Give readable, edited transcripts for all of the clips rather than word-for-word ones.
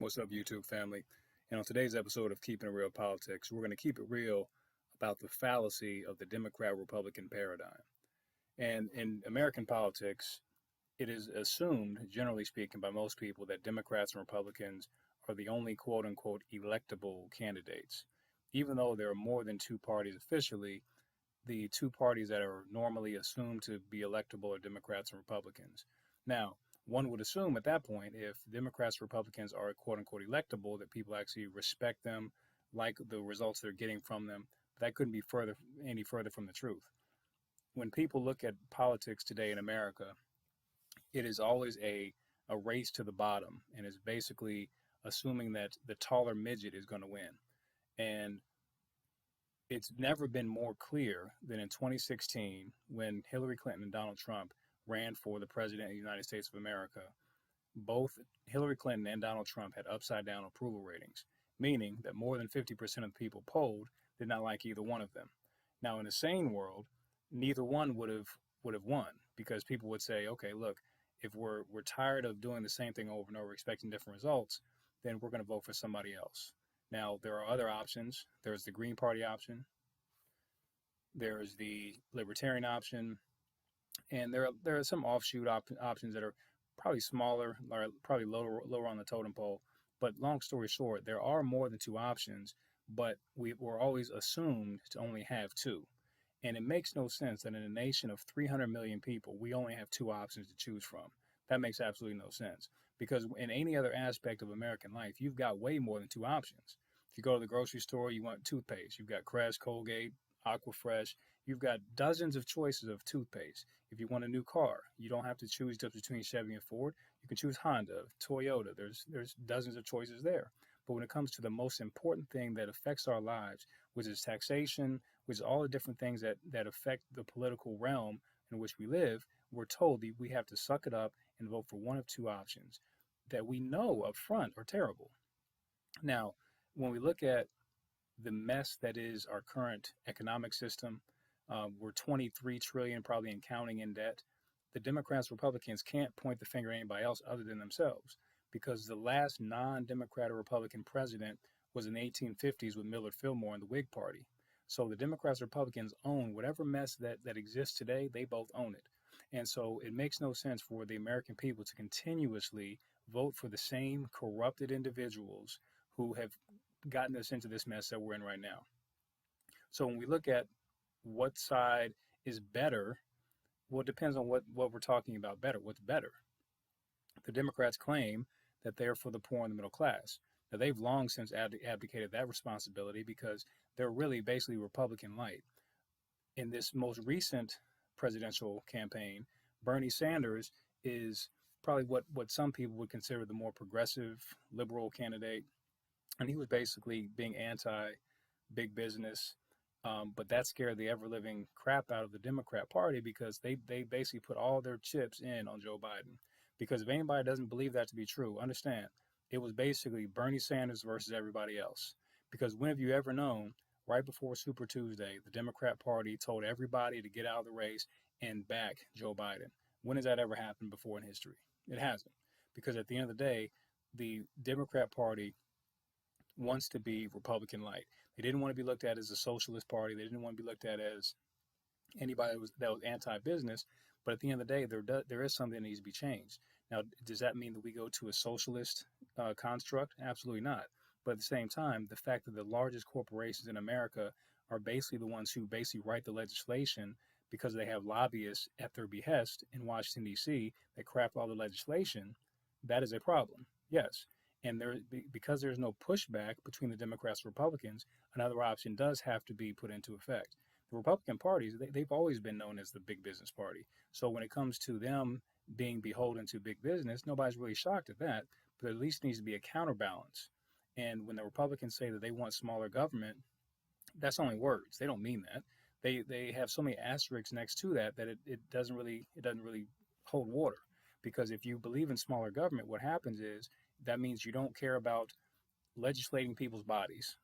What's up, YouTube family? And on today's episode of Keeping It Real Politics, we're going to keep it real about the fallacy of the Democrat Republican paradigm. And in American politics, it is assumed, generally speaking, by most people that Democrats and Republicans are the only quote unquote electable candidates. Even though there are more than two parties officially, the two parties that are normally assumed to be electable are Democrats and Republicans. Now, one would assume at that point, if Democrats and Republicans are quote unquote electable, that people actually respect them, like the results they're getting from them. But that couldn't be any further from the truth. When people look at politics today in America, it is always a race to the bottom and is basically assuming that the taller midget is going to win. And it's never been more clear than in 2016 when Hillary Clinton and Donald Trump ran for the president of the United States of America. Both Hillary Clinton and Donald Trump had upside down approval ratings, meaning that more than 50% of the people polled did not like either one of them. Now, in a sane world, neither one would have won because people would say, okay, look, if we're tired of doing the same thing over and over, expecting different results, then we're going to vote for somebody else. Now, there are other options. There's the Green Party option. There's the Libertarian option. And there are some offshoot options that are probably smaller, or probably lower on the totem pole. But long story short, there are more than two options, but we were always assumed to only have two. And it makes no sense that in a nation of 300 million people, we only have two options to choose from. That makes absolutely no sense. Because in any other aspect of American life, you've got way more than two options. If you go to the grocery store, you want toothpaste. You've got Crest, Colgate, Aquafresh. You've got dozens of choices of toothpaste. If you want a new car, you don't have to choose just between Chevy and Ford. You can choose Honda, Toyota. There's dozens of choices there. But when it comes to the most important thing that affects our lives, which is taxation, which is all the different things that affect the political realm in which we live, we're told that we have to suck it up and vote for one of two options that we know up front are terrible. Now, when we look at the mess that is our current economic system, we're 23 trillion probably and counting in debt. The Democrats, Republicans can't point the finger at anybody else other than themselves because the last non-Democrat or Republican president was in the 1850s with Millard Fillmore and the Whig Party. So the Democrats, Republicans own whatever mess that exists today. They both own it. And so it makes no sense for the American people to continuously vote for the same corrupted individuals who have gotten us into this mess that we're in right now. So when we look at what side is better, well, it depends on what we're talking about better. What's better? The Democrats claim that they're for the poor and the middle class. Now, they've long since abdicated that responsibility because they're really basically Republican light. In this most recent presidential campaign, Bernie Sanders is probably what some people would consider the more progressive liberal candidate. And he was basically being anti big business. But that scared the ever living crap out of the Democrat Party because they basically put all their chips in on Joe Biden. Because if anybody doesn't believe that to be true, understand it was basically Bernie Sanders versus everybody else. Because when have you ever known, right before Super Tuesday, the Democrat Party told everybody to get out of the race and back Joe Biden? When has that ever happened before in history? It hasn't. Because at the end of the day, the Democrat Party wants to be Republican light. They didn't want to be looked at as a socialist party. They didn't want to be looked at as anybody that was anti-business. But at the end of the day, there is something that needs to be changed. Now, does that mean that we go to a socialist construct? Absolutely not. But at the same time, the fact that the largest corporations in America are basically the ones who basically write the legislation because they have lobbyists at their behest in Washington, D.C. that craft all the legislation, that is a problem. Yes. And because there's no pushback between the Democrats and Republicans, another option does have to be put into effect. The Republican parties, they've always been known as the big business party. So when it comes to them being beholden to big business, nobody's really shocked at that, but at least needs to be a counterbalance. And when the Republicans say that they want smaller government, that's only words. They don't mean that. They have so many asterisks next to that it doesn't really hold water. Because if you believe in smaller government, what happens is that means you don't care about legislating people's bodies.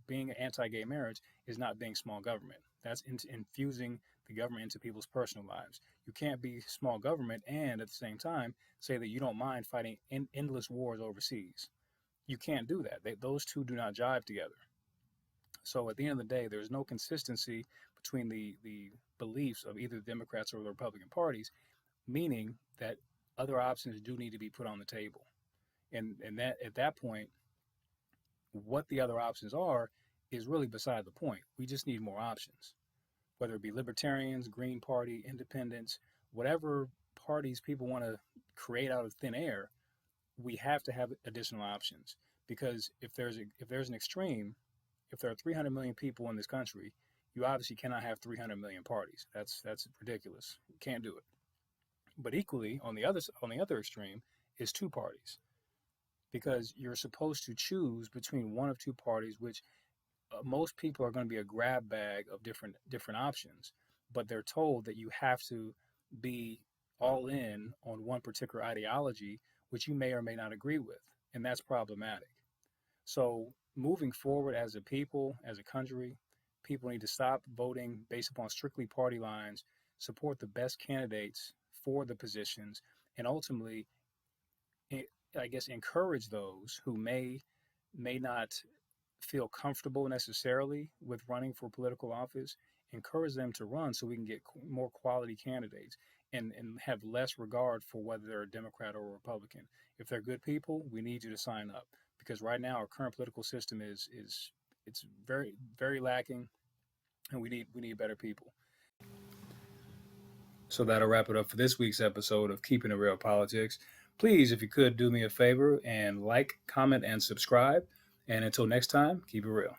Being anti-gay marriage is not being small government. That's infusing the government into people's personal lives. You can't be small government and at the same time say that you don't mind fighting endless wars overseas. You can't do that. Those two do not jive together. So at the end of the day, there's no consistency between the beliefs of either the Democrats or the Republican parties, meaning that other options do need to be put on the table. And that at that point, what the other options are is really beside the point. We just need more options, whether it be libertarians, Green Party, independents, whatever parties people want to create out of thin air. We have to have additional options because if there's an extreme, if there are 300 million people in this country, you obviously cannot have 300 million parties. That's ridiculous. You can't do it. But equally, on the other extreme is two parties because you're supposed to choose between one of two parties, which most people are going to be a grab bag of different options, but they're told that you have to be all in on one particular ideology, which you may or may not agree with, and that's problematic. So moving forward as a people, as a country, people need to stop voting based upon strictly party lines, support the best candidates for the positions, and ultimately, I guess, encourage those who may not feel comfortable necessarily with running for political office, encourage them to run so we can get more quality candidates and have less regard for whether they're a Democrat or a Republican. If they're good people, we need you to sign up because right now our current political system is it's very lacking, and we need better people. So that'll wrap it up for this week's episode of Keeping It Real Politics. Please, if you could, do me a favor and like, comment, and subscribe. And until next time, keep it real.